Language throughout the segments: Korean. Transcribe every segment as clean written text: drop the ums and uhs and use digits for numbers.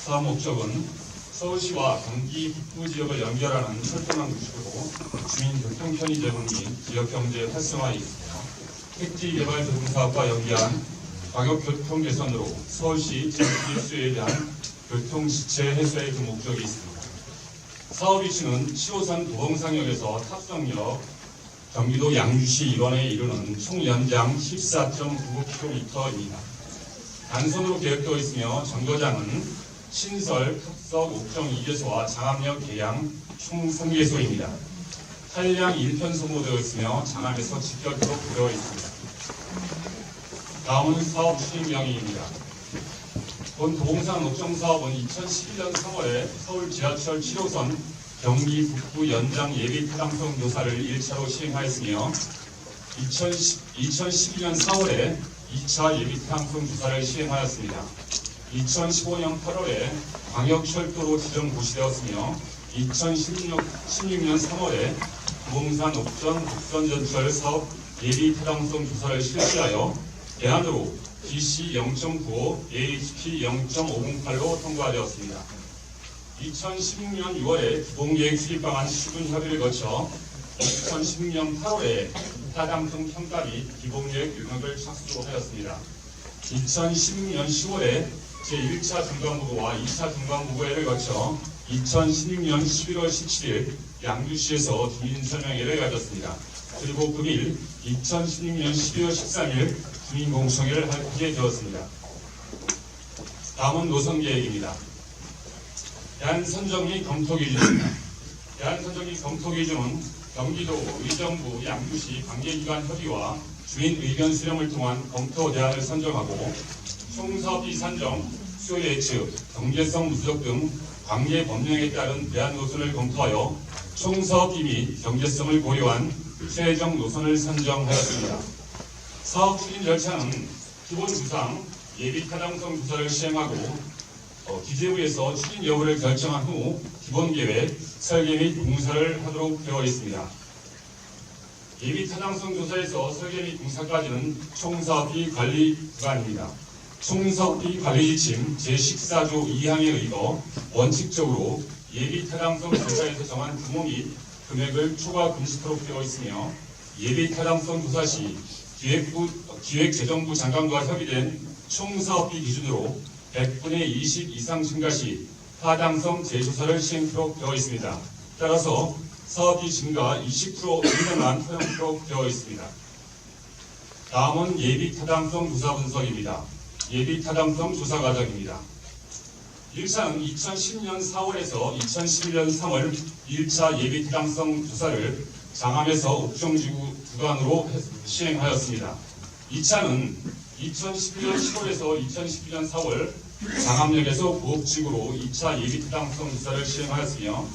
사업 목적은 서울시와 경기 북부 지역을 연결하는 철도망 구축으로 주민 교통 편의 제공 및 지역 경제 활성화에 있으며 택지 개발 조성 사업과 연계한 광역 교통 개선으로 서울시 전기 수요에 대한 교통 지체 해소의 그 목적이 있습니다. 사업 위치는 7호선 도봉상역에서 탑성역, 경기도 양주시 일원에 이르는 총 연장 14.99km입니다. 단선으로 계획되어 있으며 정거장은 신설, 탑석, 옥정 2개소와 장암역, 계양 총 3개소입니다. 차량 1편 소모되어 있으며 장암에서 직결토록 되어 있습니다. 다음은 사업 추진 명의입니다. 본 도봉산 옥정 사업은 2011년 3월에 서울 지하철 7호선 경기 북부 연장 예비 타당성 조사를 1차로 시행하였으며 2012년 4월에 2차 예비 타당성 조사를 시행하였습니다. 2015년 8월에 광역철도로 지정 고시되었으며 2016년 3월에 도봉산 옥정 국선전철 사업 예비 타당성 조사를 실시하여 대안으로 BC 0.95, AHP 0.508로 통과되었습니다. 2016년 6월에 기본계획 수립방안 수준 협의를 거쳐 2016년 8월에 타당성 평가 및 기본계획 용역을 착수하였습니다. 2016년 10월에 제1차 중간보고와 2차 중간보고회를 거쳐 2016년 11월 17일 양주시에서 주민설명회를 가졌습니다. 그리고 금일 2016년 12월 13일 주민공청회를 하게 되었습니다. 다음은 노선계획입니다. 대안선정 및 검토기준입니다. 대안선정 및 검토기준은 경기도, 의정부, 양주시 관계기관 협의와 주민 의견 수렴을 통한 검토 대안을 선정하고 총사업비 산정, 수요 예측, 경제성 누적 등 관계 법령에 따른 대안 노선을 검토하여 총사업비 및 경제성을 고려한 최종 노선을 선정하였습니다. 사업 추진 절차는 기본 구상, 예비 타당성 조사를 시행하고 기재부에서 추진 여부를 결정한 후 기본 계획, 설계 및 공사를 하도록 되어 있습니다. 예비 타당성 조사에서 설계 및 공사까지는 총사업비 관리 구간입니다. 총사업비 관리 지침 제14조 2항에 의거 원칙적으로 예비 타당성 조사에서 정한 규모 및 금액을 초과 금지토록 되어 있으며 예비 타당성 조사 시 기획재정부 장관과 협의된 총사업비 기준으로 100분의 20 이상 증가 시 타당성 재조사를 시행토록 되어 있습니다. 따라서 사업비 증가 20% 이상만 허용토록 되어 있습니다. 다음은 예비 타당성 조사 분석입니다. 예비 타당성 조사 과정입니다. 1차는 2010년 4월에서 2011년 3월 1차 예비 타당성 조사를 장암에서 옥정지구 구간으로 시행하였습니다. 2차는 2011년 10월에서 2012년 4월 장암역에서 구옥지구로 2차 예비 타당성 조사를 시행하였으며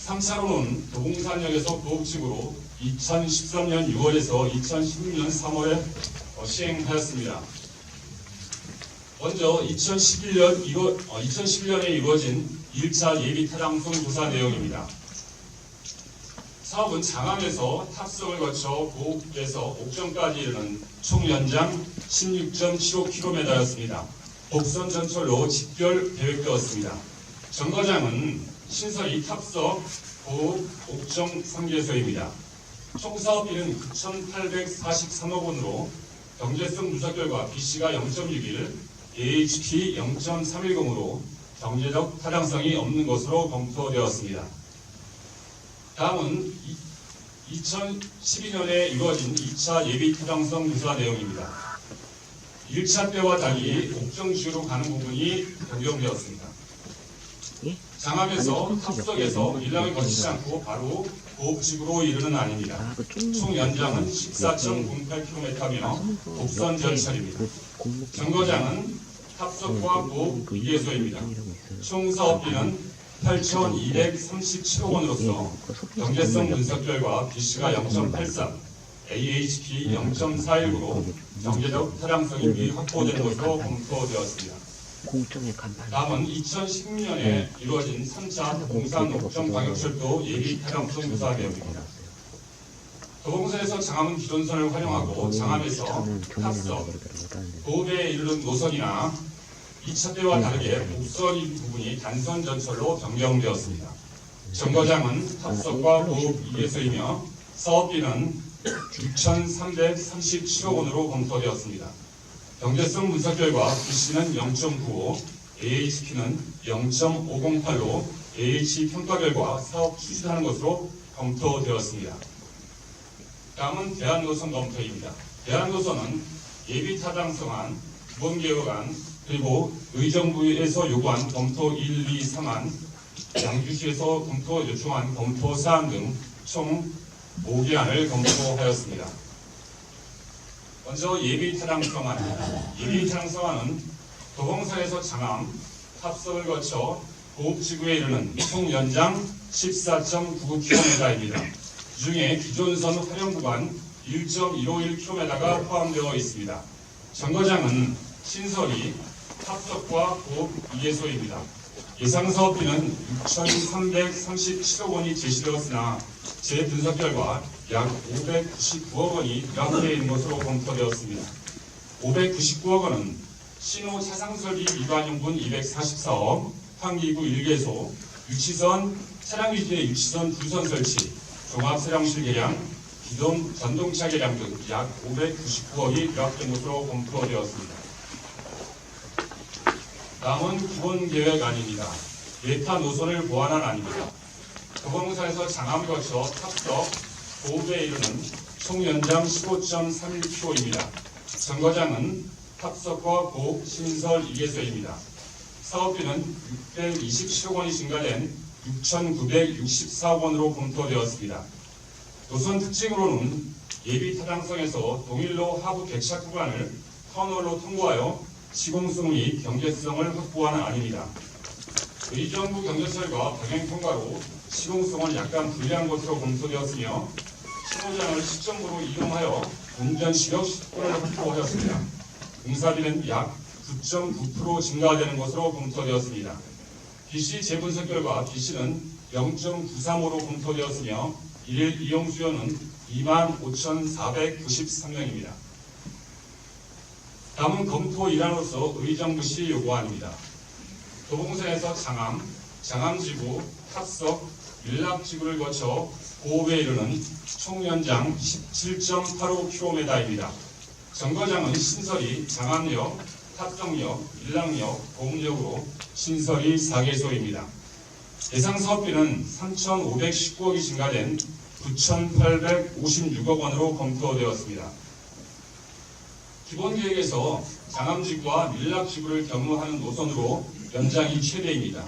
3차로는 도봉산역에서 구옥지구로 2013년 6월에서 2016년 3월에 시행하였습니다. 먼저 2011년에 이루어진 1차 예비 타당성 조사 내용입니다. 사업은 장암에서 탑석을 거쳐 구옥에서 옥정까지 이르는 총 연장 16.75km였습니다. 복선 전철로 직결 계획되었습니다. 정거장은 신설이 탑석, 구옥, 옥정 3개소입니다. 총 사업비는 9,843억 원으로 경제성 누적 결과 BC가 0.61, AHP 0.310으로 경제적 타당성이 없는 것으로 검토되었습니다. 다음은 2012년에 이루어진 2차 예비 타당성 조사 내용입니다. 1차 때와 달리 옥정지구로 가는 부분이 변경되었습니다. 장암에서 탑석에서 일랑을 거치지 않고 바로 구옥지구로 이르는 안입니다. 총 연장은 14.08km며 곡선 전철입니다. 정거장은 탑석과 구옥 2개소입니다. 총 사업비는 8,237억 원으로서 경제성 분석 결과 BC가 0.83, AHP 0.419로 경제적 타당성이 미리 확보된 것으로 검토되었습니다. 다음은 2016년에 이루어진 3차 도봉산 옥정 광역철도 예비 타당성 조사 내용입니다. 도봉산에서 장암은 기존선을 활용하고 장암에서 탑석, 고읍에 이르는 노선이나 2차 때와 다르게 목선 부분이 단선 전철로 변경되었습니다. 정거장은 탑석과 보급 2개소이며 사업비는 6,337억 원으로 검토되었습니다. 경제성 분석 결과 BC는 0.95, AHP는 0.508로 AH 평가 결과 사업 추진하는 것으로 검토되었습니다. 다음은 대한노선 검토입니다. 대한노선은 예비 타당성안, 기본개혁안, 그리고 의정부에서 요구한 검토 1, 2, 3안, 양주시에서 검토 요청한 검토 사안 등 총 5개안을 검토하였습니다. 먼저 예비 타당성안입니다. 예비 타당성안은 도봉사에서 장암, 탑석을 거쳐 고읍지구에 이르는 총 연장 14.99km입니다. 그 중에 기존선 활용 구간 1.151km가 포함되어 있습니다. 정거장은 신설이, 탑석과 고읍 2개소입니다. 예상 사업비는 6,337억 원이 제시되었으나 재분석 결과 약 599억 원이 부담되어 있는 것으로 검토되었습니다. 599억 원은 신호 차상설비 위반용분 244억, 환기구 1개소, 유치선, 차량 위주의 유치선 2선 설치, 종합차량실 개량, 기존 전동차 개량 등 약 599억이 부합된 것으로 검토되었습니다. 다음은 기본계획안입니다. 예타 노선을 보완한 안입니다. 도봉사에서 장암을 거쳐 탑석, 고읍에 이르는 총 연장 15.31km입니다. 정거장은 탑석과 고읍 신설 2개소입니다. 사업비는 627억 원이 증가된 6,964억 원으로 검토되었습니다. 노선 특징으로는 예비 타당성에서 동일로 하부 개착 구간을 터널로 통과하여 시공성 및 경제성을 확보하는 안입니다. 의정부 경제철과 병행 통과로 시공성은 약간 불리한 것으로 검토되었으며 신호장을 시점으로 이동하여 운전 시력 10분을 확보하였습니다. 공사비는 약 9.9% 증가되는 것으로 검토되었습니다. BC 재분석 결과 BC는 0.935로 검토되었으며 일일 이용 수요는 25,493명입니다. 다음은 검토 일환으로서 의정부시 요구안입니다. 도봉사에서 장암, 장암지구, 탑석, 밀락지구를 거쳐 고읍에 이르는 총 연장 17.85km입니다. 정거장은 신설이 장암역, 탑석역, 밀락역, 고읍역으로 신설이 4개소입니다. 예상 사업비는 3,519억이 증가된 9,856억 원으로 검토되었습니다. 기본계획에서 장암지구와 밀락지구를 경로하는 노선으로 연장이 최대입니다.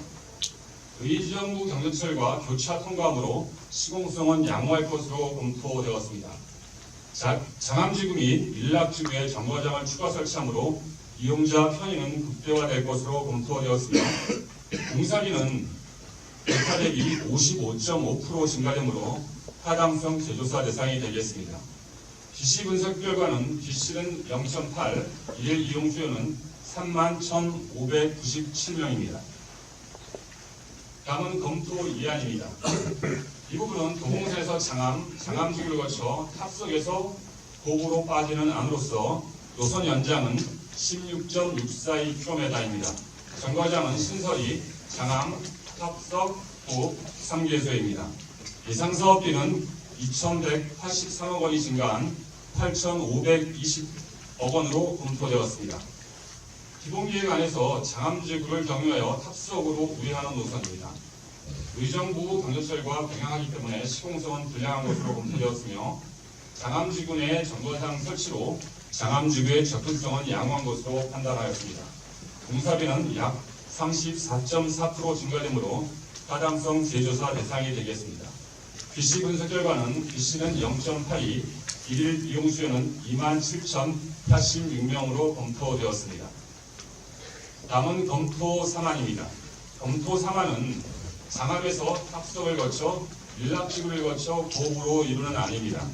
의정부 경전철과 교차 통과함으로 시공성은 양호할 것으로 검토되었습니다. 장암지구 및 밀락지구에 정거장을 추가 설치하므로 이용자 편의는 극대화될 것으로 검토되었으며 공사비는 예타 대비 55.5% 증가되므로 타당성 재조사 대상이 되겠습니다. BC 분석 결과는 BC는 0.8, 일일 이용 수요는 31,597명입니다. 다음은 검토 이안입니다. 이 부분은 도봉사에서 장암지구를 거쳐 탑석에서 고구로 빠지는 안으로서 노선 연장은 16.642km입니다. 정거장은 신설이 장암, 탑석, 고읍 3개소입니다. 예상 사업비는 2,183억 원이 증가한 8,520억 원으로 검토되었습니다. 기본계획안에서 장암지구를 경유하여 탑석으로 우회하는 노선입니다. 의정부 경전철과 병행하기 때문에 시공성은 불량한 것으로 검토되었으며 장암지구 내 정거장 설치로 장암지구의 접근성은 양호한 것으로 판단하였습니다. 공사비는 약 34.4% 증가되므로 타당성 재조사 대상이 되겠습니다. BC 분석 결과는 BC는 0.82, 일일 이용 수요는 27,086명으로 검토되었습니다. 다음은 검토 3안입니다. 검토 3안은 장암에서 탑석을 거쳐 밀락지구를 거쳐 고읍으로 이루는 안입니다.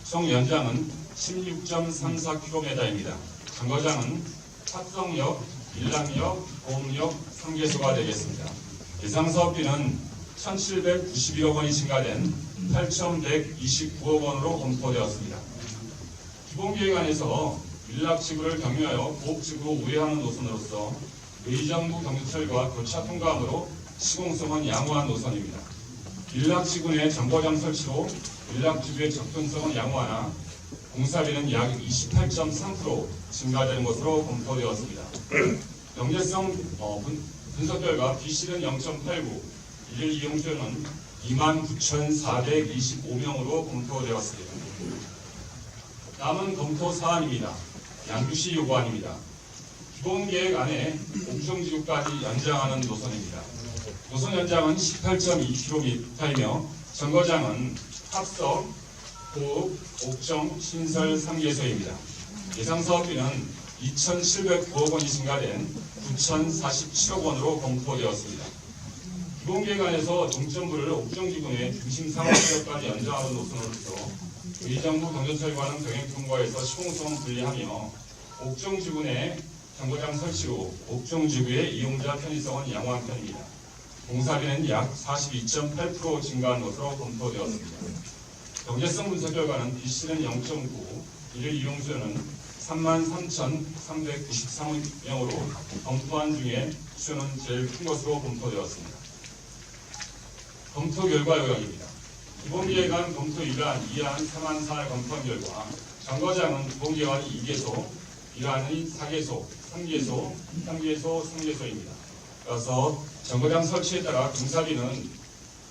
총 연장은 16.34km입니다. 정거장은 탑석역, 밀락역, 고읍역 3개소가 되겠습니다. 예상 사업비는 1,791억 원이 증가된 8,129억 원으로 검토되었습니다. 기본계획안에서 밀락지구를 경유하여 고읍지구로 우회하는 노선으로서 의정부 경유철과 교차 통과함으로 시공성은 양호한 노선입니다. 밀락지구 내 정거장 설치로 밀락지구의 접근성은 양호하나 공사비는 약 28.3% 증가되는 것으로 검토되었습니다. 경제성 분석 결과 B씨는 0.89, 일일 이용수요는 29,425명으로 검토되었습니다. 다음은 검토 사안입니다. 양주시 요구안입니다. 기본계획 안에 옥정지구까지 연장하는 노선입니다. 노선 연장은 18.2km이며 정거장은 합석, 고읍, 옥정, 신설 3개소입니다. 예상 사업비는 2,709억 원이 증가된 9,047억 원으로 검토되었습니다. 기본계획안에서 동점부를 옥정지구 내 중심 상업지역까지 연장하는 노선으로서 의정부 경전철과는 병행 통과해서 시공성을 분리하며 옥정지구 내 정거장 설치 후 옥정지구의 이용자 편의성은 양호한 편입니다. 공사비는 약 42.8% 증가한 것으로 검토되었습니다. 경제성 분석 결과는 B씨는 0.9, 일일 이용수요는 33,393명으로 검토한 중에 수요는 제일 큰 것으로 검토되었습니다. 검토 결과 요약입니다. 기본계획안 검토 1안, 2안, 3안, 4를 검토한 결과 정거장은 기본계획안 2개소, 1안이 4개소, 3개소입니다. 따라서 정거장 설치에 따라 공사비는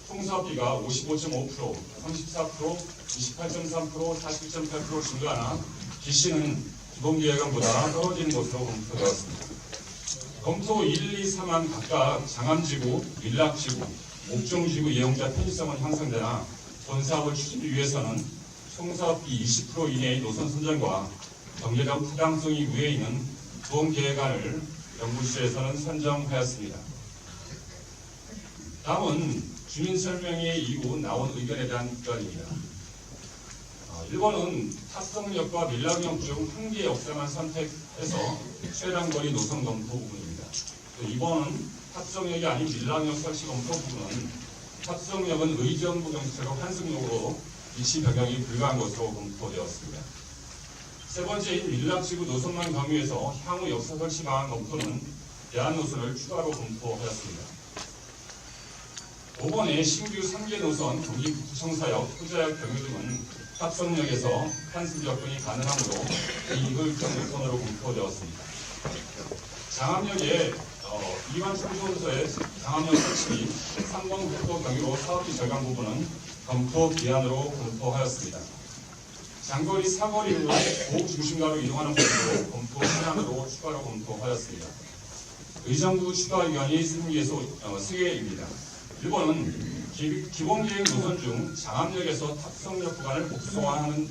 총사업비가 55.5%, 34%, 28.3%, 41.8% 증가하나 B씨는 기본계획안보다 떨어지는 것으로 검토되었습니다. 검토 1, 2, 3안 각각 장암지구, 밀락지구, 옥정지구 이용자 편의성은 향상되나 본사업을 추진하기 위해서는 총사업비 20% 이내의 노선 선정과 경제적 타당성이 우위에 있는 기본계획안을 연구실에서는 선정하였습니다. 다음은 주민설명회 이후 나온 의견에 대한 답변입니다. 1번은 탑성역과 밀락역 중 한 개의 역사만 선택해서 최단거리 노선 검토 부분입니다. 2번은 탑성역이 아닌 밀락역 설치 검토 부분은 탑성역은 의정부 경찰과 환승역으로 위치 변경이 불가한 것으로 검토되었습니다. 세 번째인 밀락지구 노선만 경유해서 향후 역사 설치 방안 검토는 대안 노선을 추가로 검토하였습니다. 5번의 신규 3개 노선 경기구청사역, 후자역 경유 등은 탑성역에서 환승 접근이 가능하므로 이극형 노선으로 검토되었습니다. 장암역의 이완 충전소의 장암역 설치 3번 국도 경유로 사업비 절감 부분은 검토 기한으로 검토하였습니다. 장거리 사거리로 고급 중심가로 이동하는 부분으로 검토 기한으로 추가로 검토하였습니다. 의정부 추가 의견이 3개입니다. 1번은 기본계획 노선 중 장암역에서 탑성역 구간을 복소화하는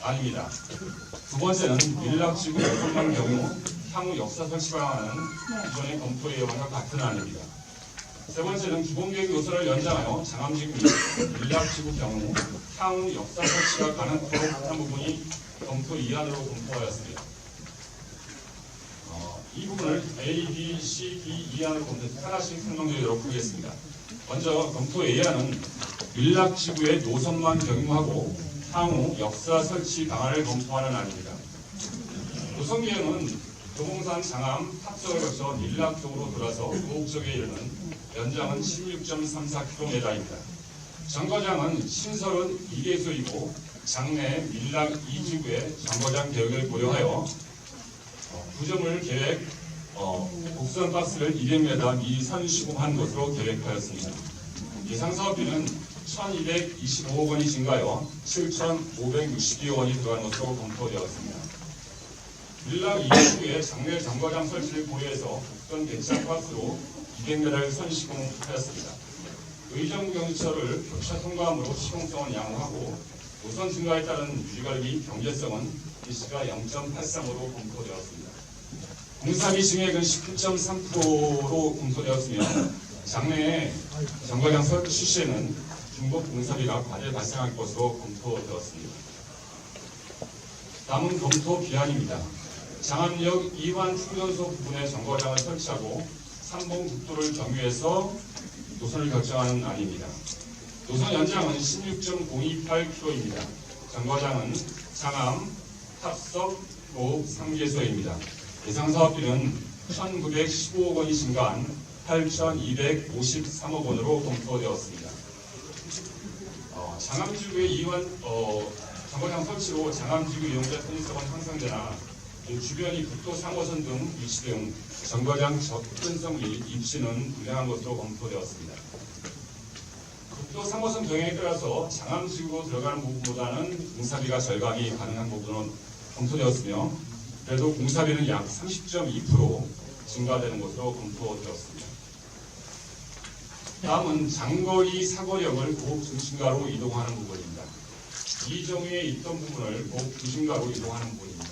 안입니다. 두 번째는 밀락지구 노선만 경우 향후 역사 설치 방안은 기존의 검토 예언과 같은 안입니다. 세 번째는 기본계획 노선을 연장하여 장암지구 및 밀락지구 경우 향후 역사 설치가 가능하도록 한 부분이 검토 2안으로 검토하였습니다. 이 부분을 A, B, C, D, 2안으로 검토해서 하나씩 설명드리도록 하겠습니다. 먼저 검토 A안은 밀락지구의 노선만 경유하고 향후 역사 설치 방안을 검토하는 안입니다. 노선 계획은 도봉산 장암 탑석을 거쳐 밀락 쪽으로 돌아서 고옥쪽에 이르는 연장은 16.34km입니다. 정거장은 신설은 2개소이고 장내 밀락 2지구의 정거장 계획을 고려하여 구조물 계획 곡선 박스를 200m 미리 선시공한 것으로 계획하였습니다. 예상 사업비는 1,225억 원이 증가하여 7,562억 원이 들어간 것으로 검토되었습니다. 밀락 2지구의 장내 정거장 설치를 고려해서 곡선 배치한 박스로 200m를 선시공하였습니다. 의정부 경유철을 교차 통과함으로 시공성은 양호하고 노선 증가에 따른 유지관리 경제성은 B씨가 0.83으로 검토되었습니다. 공사비 증액은 19.3%로 검토되었으며 장래에 정거장 설치 시에는 중복 공사비가 과대 발생할 것으로 검토되었습니다. 다음은 검토 기한입니다. 장암역 이완 충전소 부분에 정거장을 설치하고 3번 국도를 경유해서 노선을 결정하는 안입니다. 노선 연장은 16.028km입니다. 정거장은 장암, 탑석, 고읍 3개소입니다. 예상 사업비는 1,915억 원이 증가한 8,253억 원으로 검토되었습니다. 장암지구의 이완 정거장 설치로 장암지구 이용자 편의성은 향상되나 주변이 국도 3호선 등 위치 등 정거장 접근성 및 입지는 불량한 것으로 검토되었습니다. 국도 3호선 병행에 따라서 장암지구로 들어가는 부분보다는 공사비가 절감이 가능한 부분은 검토되었으며 그래도 공사비는 약 30.2% 증가되는 것으로 검토되었습니다. 다음은 장거리 사거리역을 고급 중심가로 이동하는 부분입니다. 이 경우에 있던 부분을 고급 중심가로 이동하는 부분입니다.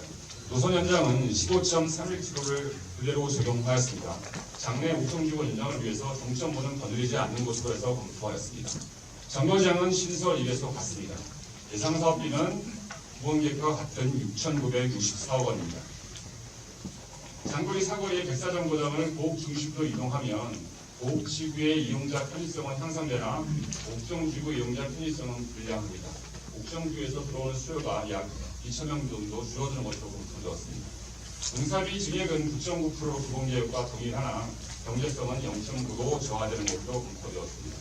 노선 연장은 15.31km를 그대로 적용하였습니다. 장내 옥정지구 연장을 위해서 종점부는 건드리지 않는 것으로 해서 검토하였습니다. 정거장은 신설 1에서 같습니다. 예상 사업비는 부원 계획과 같은 6,964억 원입니다. 장거리 사거리의 백사정거장을 고급 중심으로 이동하면 고급지구의 이용자 편의성은 향상되나 옥정지구 이용자 편의성은 불량합니다. 옥정지구에서 들어오는 수요가 약 2,000명 정도 줄어드는 것으로 검토되었습니다. 공사비 증액은 9.9%로 기본계획과 동일하나 경제성은 0.9로 저하되는 것으로 검토되었습니다.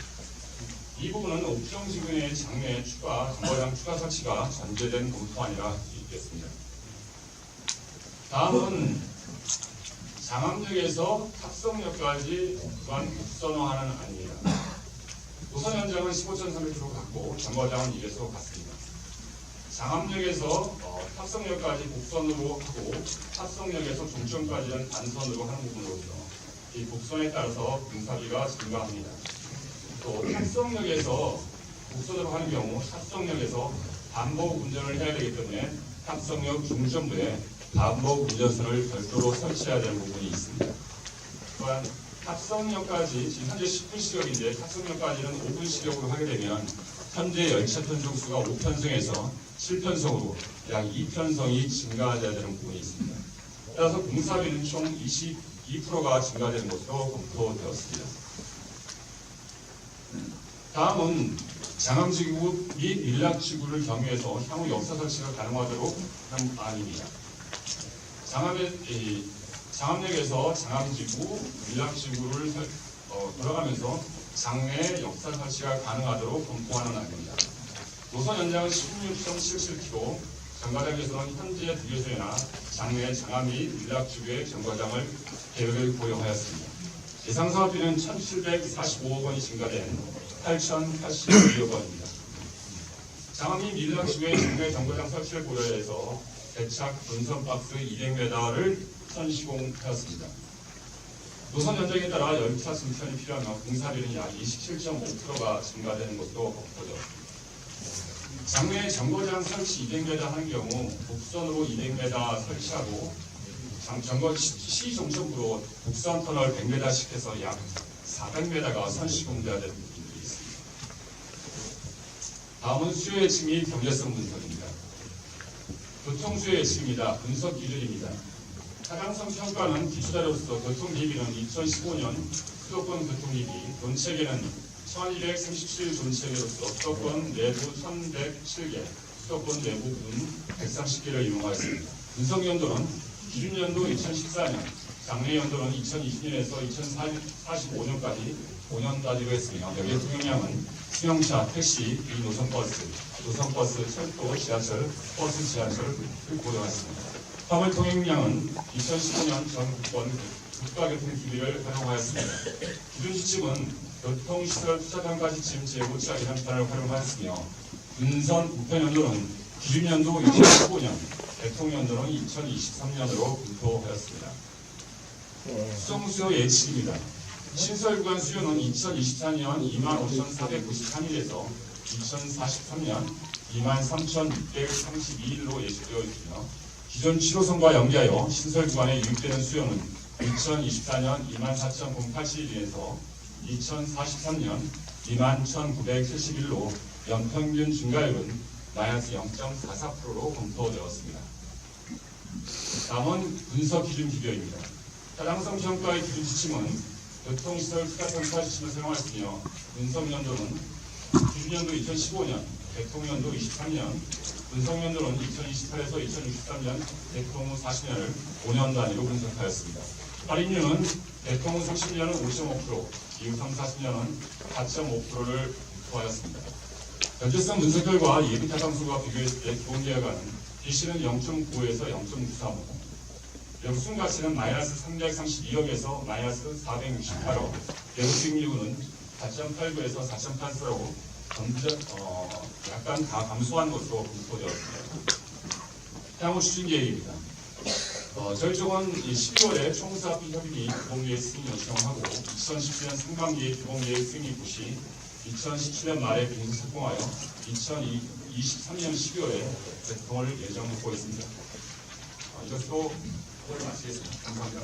이 부분은 옥정지구 내 장내 추가 정거장 추가 설치가 전제된 검토안이라 할 수 있겠습니다. 다음은 장암역에서 탑성역까지 구간 국선화하는 안입니다. 노선 연장은 15.3km 같고 정거장은 2에서 같습니다. 장암역에서 탑성역까지 곡선으로 하고 탑성역에서 종점까지는 단선으로 하는 부분으로서 이 곡선에 따라서 공사비가 증가합니다. 또 탑성역에서 곡선으로 하는 경우 탑성역에서 반복 운전을 해야 되기 때문에 탑성역 중점부에 반복 운전선을 별도로 설치해야 되는 부분이 있습니다. 또한 탑성역까지 지금 현재 10분 시력인데 탑성역까지는 5분 시력으로 하게 되면 현재 열차 편성수가 5편성에서 7편성으로 약 2편성이 증가해야 되는 부분이 있습니다. 따라서 공사비는 총 22%가 증가되는 것으로 검토되었습니다. 다음은 장암지구 및 밀락지구를 경유해서 향후 역사 설치가 가능하도록 하는 안입니다. 장암역에서 장암지구, 밀락지구를 돌아가면서 장내 역사 설치가 가능하도록 검토하는 안입니다. 노선 연장은 16.77km, 정거장에서는 현재 두개소이나 장내 장암 및 밀락지구의 정거장을 계획을 고려하였습니다. 예상 사업비는 1,745억 원이 증가된 8,082억 원입니다. 장암 및 밀락지구의 장내 정거장 설치를 고려해서 대착 분선박스 200m를 선시공하였습니다. 노선 연장에 따라 열차 승천이 필요하며 공사비는 약 27.5%가 증가되는 것으로 검토되었습니다. 장내 정거장 설치 200m 하는 경우 곡선으로 200m 설치하고 시 종점부로 곡선 터널 100m씩 해서 약 400m가 선시공돼야 되는 부분들이 있습니다. 다음은 수요 예측 및 경제성 분석입니다. 교통수요 예측입니다. 분석 기준입니다. 타당성 평가는 기초자료로서 교통대비는 2015년 수도권 교통대비, 돈체계는 1237 돈체계로서 수도권 내부 1107개, 수도권 내부 분 130개를 이용하였습니다. 분석 연도는 기준연도 2014년, 장래 연도는 2020년에서 2045년까지 5년 따지고 했으며 여기에 통용량은 승용차, 택시, 비노선버스, 노선버스, 철도, 지하철, 버스, 지하철을 고려했습니다. 화물 통행량은 2015년 전국권 국가교통준비를 활용하였습니다. 기준 시점은 교통시설 투자평가 시점 제5차 계산판을 활용하였으며 분선 우편연도는 기준연도 2015년, 대통연도는 2023년으로 검토하였습니다. 수송수요 예측입니다. 신설구간 수요는 2024년 25,493일에서 2043년 23,632일로 예측되어 있으며 기존 7호선과 연계하여 신설구간에 유입되는 수요는 2024년 24,081일에서 2043년 21,971일로 연평균 증가율은 마이너스 0.44%로 검토되었습니다. 다음은 분석 기준 비교입니다. 타당성 평가의 기준 지침은 교통시설 투자평가 지침을 사용하였으며 분석연도는 기준연도 2015년, 대통연도 23년, 분석연도는 2028에서 2063년, 대통 후 40년을 5년 단위로 분석하였습니다. 할인율은 대통령 30년은 5.5%, 이후 3, 40년은 4.5%를 더하였습니다. 현재성 분석결과 예비타당수가 비교했을 때 기본계약안은 BC는 0.95에서 0.93호, 내부순 가치는 마이너스 332억에서 마이너스 468억, 내부 수익률은 4.89에서 4.84로 약간 다 감소한 것으로 분포되었습니다. 향후 추진 계획입니다. 저희 쪽은 12월에 총사업비 협의비 기본계획 승인 요청하고 2017년 상반기에 기본계획 승인 부시 2017년 말에 비행기 착공하여 2023년 12월에 개통을 예정하고 있습니다. 이것으로 오늘 마치겠습니다. 감사합니다.